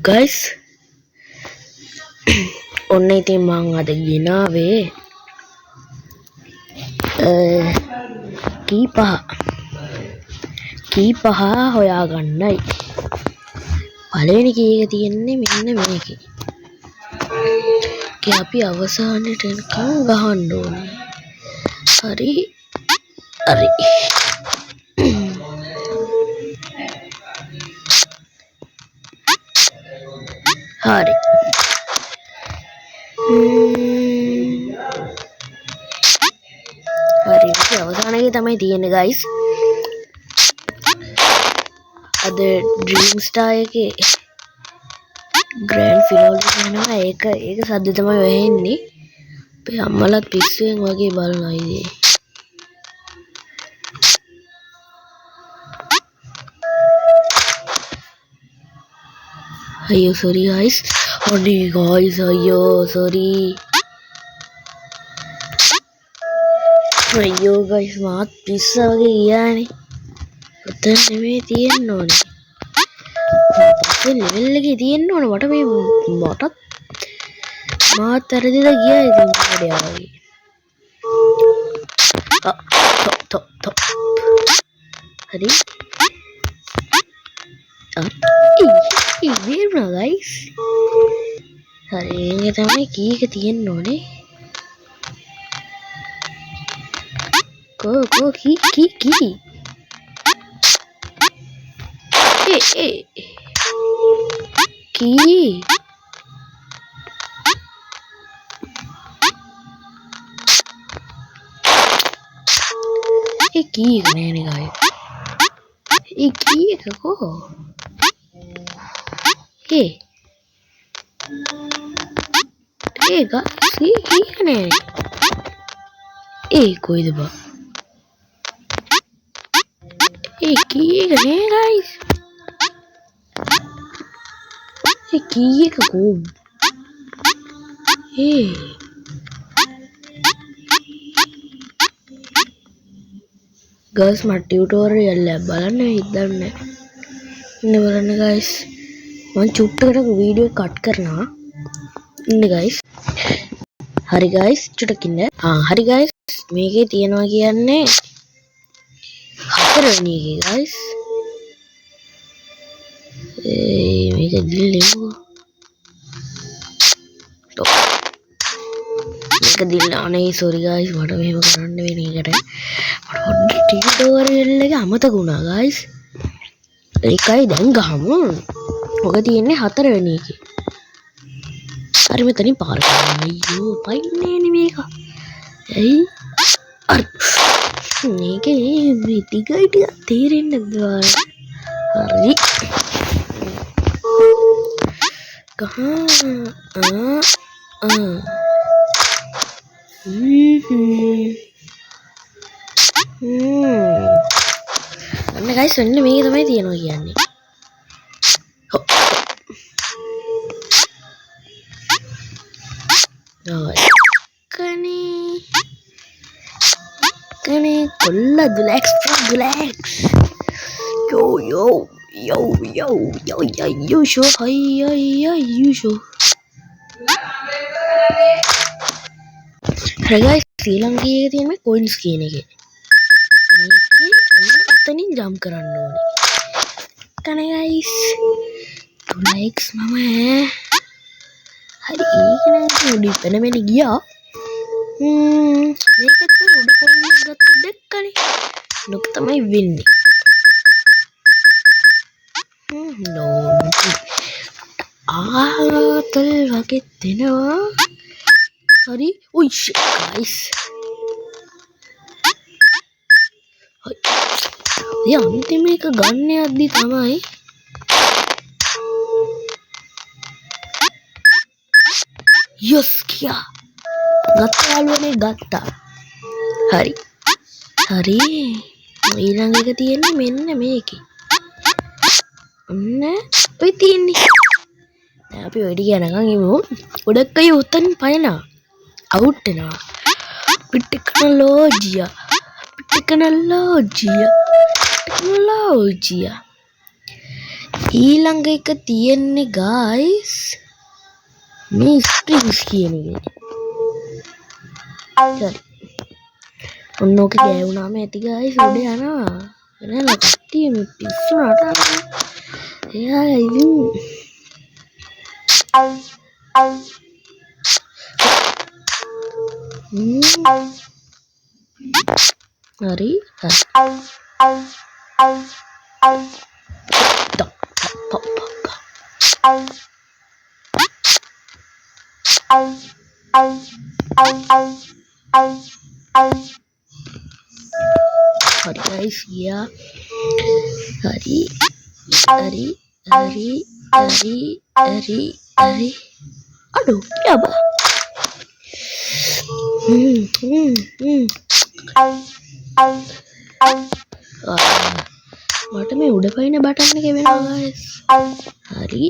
guys ඔන්න ඉතින් මං අද ගෙනාවේ කී පහ හොයාගන්නයි. පළවෙනි කී එක තියෙන්නේ මෙන්න මේකේ. අපි අවසානයට එනකම් ගහන්න ඕනේ. හරි හරි අවසානයේ තමයි තියෙන්නේ guys. අද ඩ්‍රීම් ස්ටාර් එකේ ග්‍රෑන්ඩ් ෆිනාලේ වෙනවා. ඒක සද්ද තමයි වෙන්නේ. අපේ අම්මලත් පිස්සුවෙන් වගේ බලනවා ඉතින්. අයියෝ sorry guys. අනේ guys අයියෝ sorry. අයියෝ guys මාත් පිස්සා වගේ ගියානේ. ඔතන නෙමෙයි තියෙන්න ඕනේ. ලෙවල් එකේ තියෙන්න ඕනේ. මටත් මාත් ඇරදිලා ගියා ඉතින් වැඩේ වගේ. හරි. ඉවරයි guys. හරි ඒක තමයි කීක තියෙන්න ඕනේ. Go key key key nene guys. Key ko guys key nene koi deba key nene guys. Key ka go guys මට ටියුටෝරියල් එක බලන්න හිතන්නේ ඉන්න බලන්න guys. මම චුට්ටකට වීඩියෝ කට් කරනවා ඉන්න guys. හරි guys චුට්ටක් ඉන්න. හරි guys මේකේ තියනවා කියන්නේ හතරවෙනි එකේ guys. මේක දිල්ලෙමු. මේක දිල්ලානේ sorry guys මට මෙහෙම කරන්න වෙන එකට. මට ටියුටෝරියල් එක අමතක වුණා guys. ඒකයි දැන් ගහමු. ඔක තියෙන්නේ හතරවෙනි එකේ. හරි මෙතනින් පාර කරනවා. අයියෝ පයින්නේ නේ මේක. ඇයි? අර මේකේ මේ ටිකයි ටික තේරෙන්නේ නැද්ද? හරි. අන්න guys මෙන්න මේක තමයි තියෙනවා කියන්නේ. කනේ කොල්ල relax yo show hi you show. Hey guys ශ්‍රී ලංකාවේ එකේ තියෙන මේ coins කියන එකේ මේකේ එතනින් jump කරන්න ඕනේ. කනේ guys 2 likes මම හරි ඒක නේද උඩ පෙනෙන්නේ ගියා. මේකත් උඩ coin ගත්ත දෙක්කනේ. නොක තමයි වෙන්නේ. no ආතල් වගේ දෙනවා. හරි ඔයි shit guys. හරි අන්තිම එක ගන්න යද්දි තමයි yes කියා ගත්තාලුවනේ ගත්තා. හරි ඊළඟ එක තියෙන්නේ මෙන්න මේකේ. ඔන්න ඔය තියෙන්නේ. දැන් අපි ඔය ටික යනකම් ඉමු. ගොඩක් අය උතන් පයනවා. අවුට් වෙනවා. ටෙක්නොලොජියා. ඊළඟ එක තියෙන්නේ guys මේ ස්ප්‍රින්ග්ස් කියන එක. හරි. ඔන්න ඔක ගෑවුනාම ඇති guys උඩ යනවා. එනල කට්ටිය මේ පිස්සු නටනවා. එයා ඉතින් හරි hadi guys ya hari aduh ya apa මට මේ උඩ පයින්න බටන් එක වෙනවා guys hari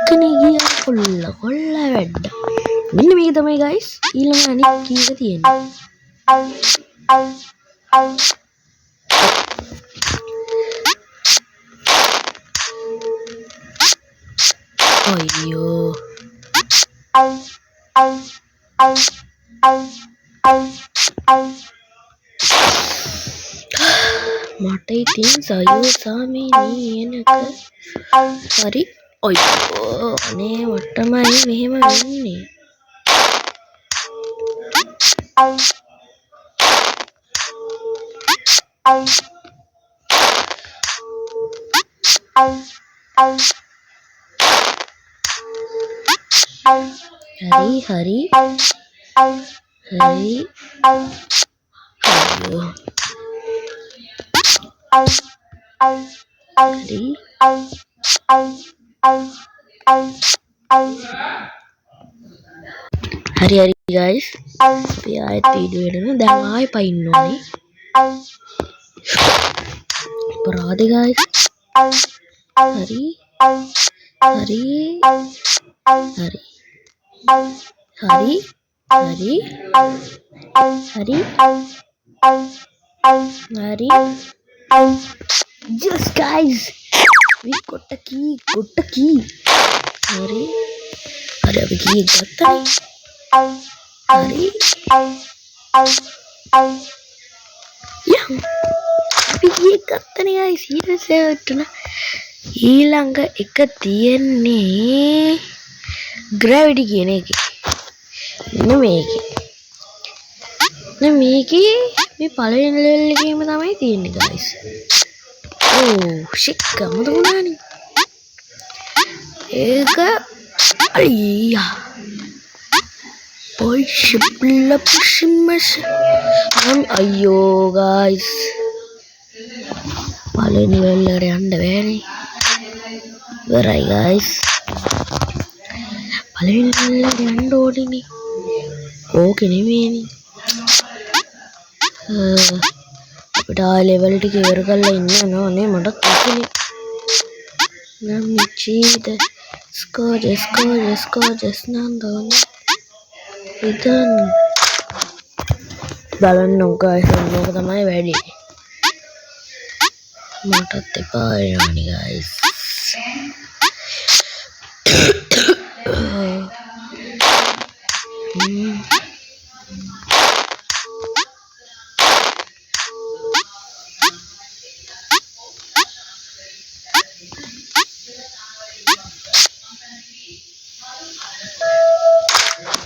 කනේ ගියා කොල්ල වැඩ මෙන්න මේක තමයි guys ඊළඟ අනිත් කීක තියෙන්නේ අයියෝ මට ඉතින් සයෝ සාමීනී එනක හරි අයියෝ අනේ මටමයි මෙහෙම වෙන්නේ hari ayo hari guys අපි ආයෙත් වීඩියෝ එකකට දැන් ආයෙ පයින්න ඕනේ අපරාධ guys hari just guys we got a key hari අපි key ගත්තා hari ya අපි key ගත්තනේ guys ඊළඟ එක තියෙන්නේ gravity කියන එක මේකේ මේ පළවෙනි ලෙවල් එකේම තමයි තියෙන්නේ guys oh shit ගමද වුණානේ ඒක අයියා ඔයි ෂිප්ල පුෂිමස් අයියෝ guys පළවෙනි ලෙවල් එකට යන්න බෑනේ ඉවරයි guys පළවෙනි ලෙවල් එකට යන්න ඕනේ ඕකේ නෙමෙයිනේ අපිට ආයෙ ලෙවල් ටික ඉවර කරලා ඉන්න ඕනේ මට කිසිනේ නම් මිචීද ස්කෝජස් නන්දෝනේ ඉතින් බලන්න guys ඕක තමයි වැඩි මටත් එපා යන්නේ guys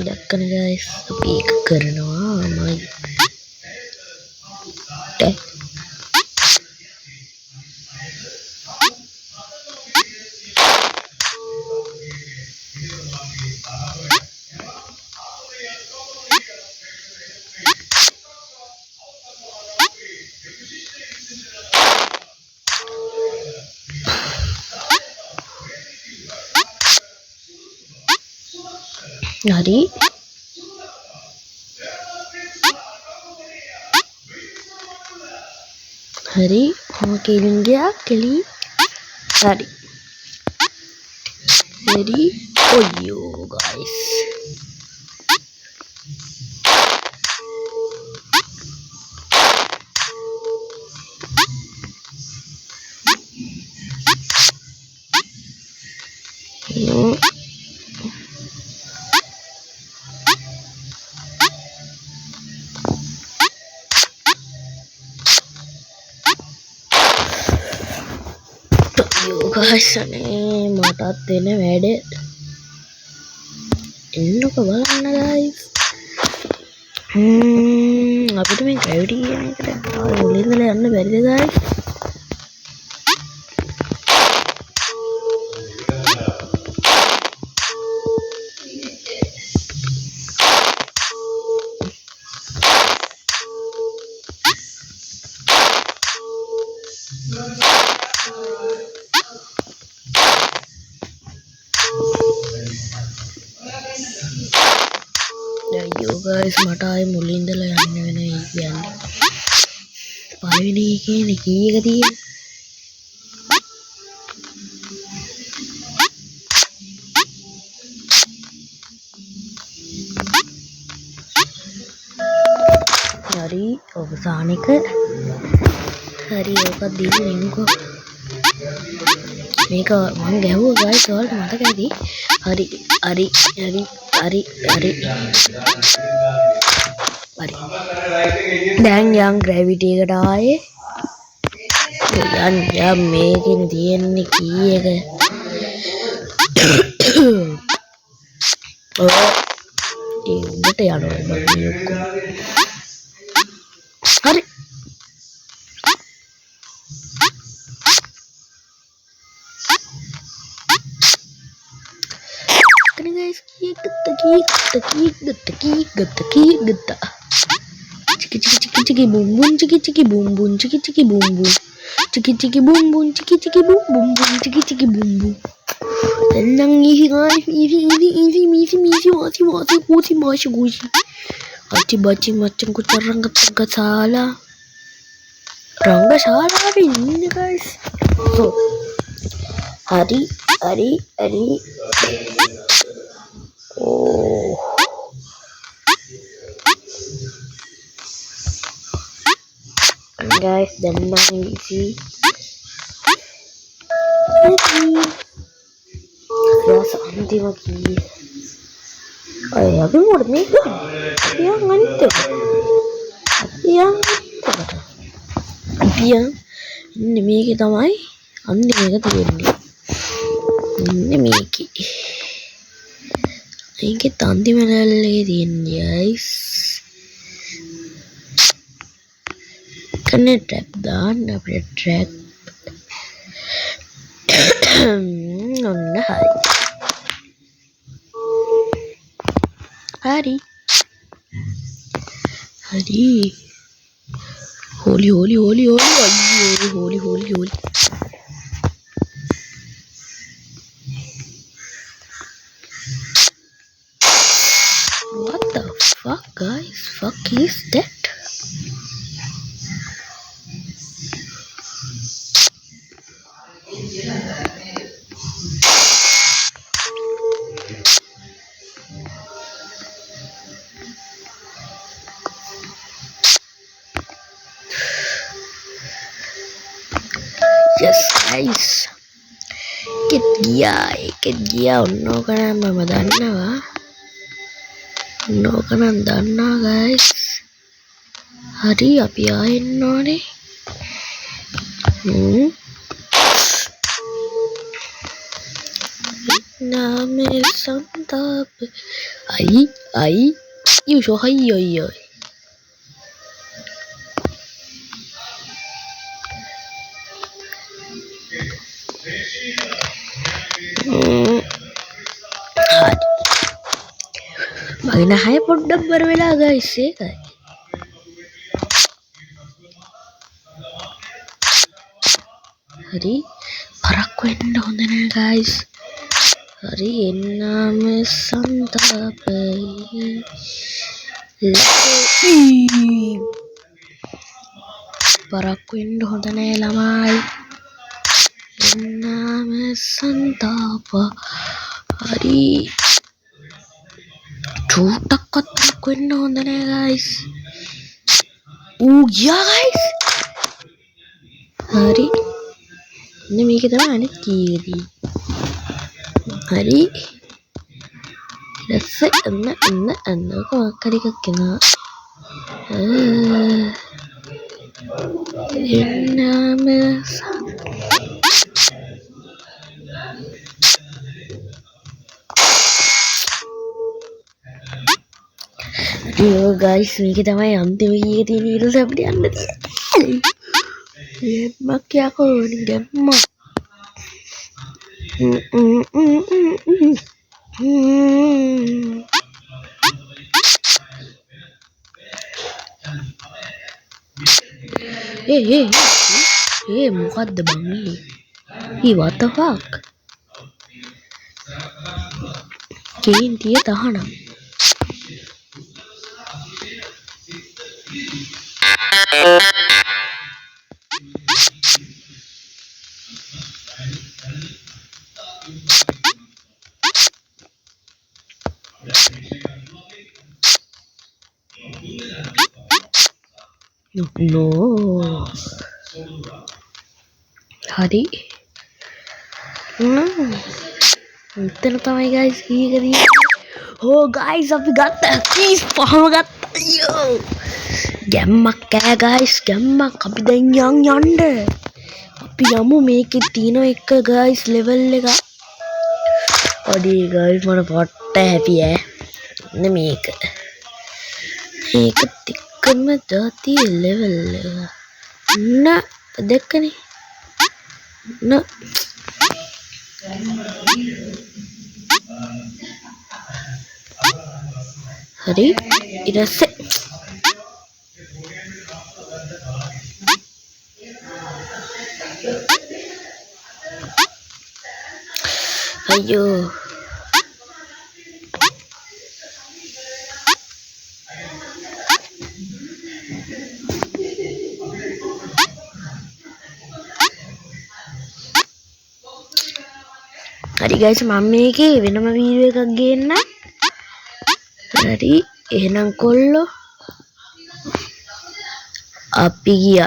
දැක්කනේ guys අපි ඒක කරනවා මයි hari kelin gaya keli hari jadi oh yo guys guys අනේ මටත් දෙන වැඩ එන්නක බලන්න guys අපිට මේ ග්‍රැවිටි කියන එකට මුලින්දලා යන්න බැරිද guys අයියෝ guys මට ආයේ මුලින්දලා යන්න වෙනවා කියන්නේ පළවෙනි එකේ කී එක තියෙන්නේ හරි අවසාන එක හරි ඔක දිනුනින්කෝ මේක මම ගැහුවා guys ඔයාලට මතකයිද හරි හරි හරි හරි හරි හරි දැන් යම් ග්‍රැවිටි එකට ආයේ යම් මේකෙන් තියෙන්නේ කී එක ඔය ඒ උඩට යනවා මම ඔක්කොම හරි guys kita ciki bum bum ciki bum bum ciki bum bum ciki bum bum ciki bum bum ciki bum bum tenang isi guys isi masih baci macam kucing rangga salah ini guys so hari oh guys dan isi rasa anti lagi aku mau nih kan yang ngantuk yang ini miki tamai andi mega ini miki ini tanti menelle guys kena trap dan dapat trap nah hari holy what the fuck guys fuck is that yes guys ket gya onno kana mama dannawa onno kana danna guys hari api ayenna ne name santap ai you so hai Magina hai පොඩ්ඩක් බර වෙලා guys ඒකයි හරි පරක්කු වෙන්න හොඳ නෑ guys හරි එන්නම සන්තාපයි පරක්කු වෙන්න හොඳ නෑ ළමයි එන්නම සන්තාප හරි චූටක්වත් පරක්කු වෙන්න හොඳ නෑ guys guys hari ini මේක තමයි අනිත් කීයේදී හරි let's අන්න කොහොක්කරි එකක් කෙනා එන්නම Yo guys, මේක තමයි අන්තිම කීයේ තියෙන ඊට පස්සේ අපිට යන්න තියෙන්නේ. මක් යකෝ ගැම්මා. ඒ මොකද්ද බං මේ? what the fuck? කේන්තිය තහනම්. No. Hari. No. Then තමයි guys කීකරි. Oh guys, අපි ගත්තා. Please පහම ගත්තා. Yo. ගැම්මක් කෑ guys, ගැම්මක් අපි දැන් යන්න. අපි යමු මේකේ තියෙන එක guys level එක. අඩේ guys මට පොට්ට happy මේක. මේක තික්කම જાති level එක. දැක්කනේ. හරි ඊට පස්සේ අයියෝ හරි guys මම මේකේ වෙනම වීඩියෝ එකක් ගේන්න. හරි එහෙනම් කොල්ලෝ අපි ගියා.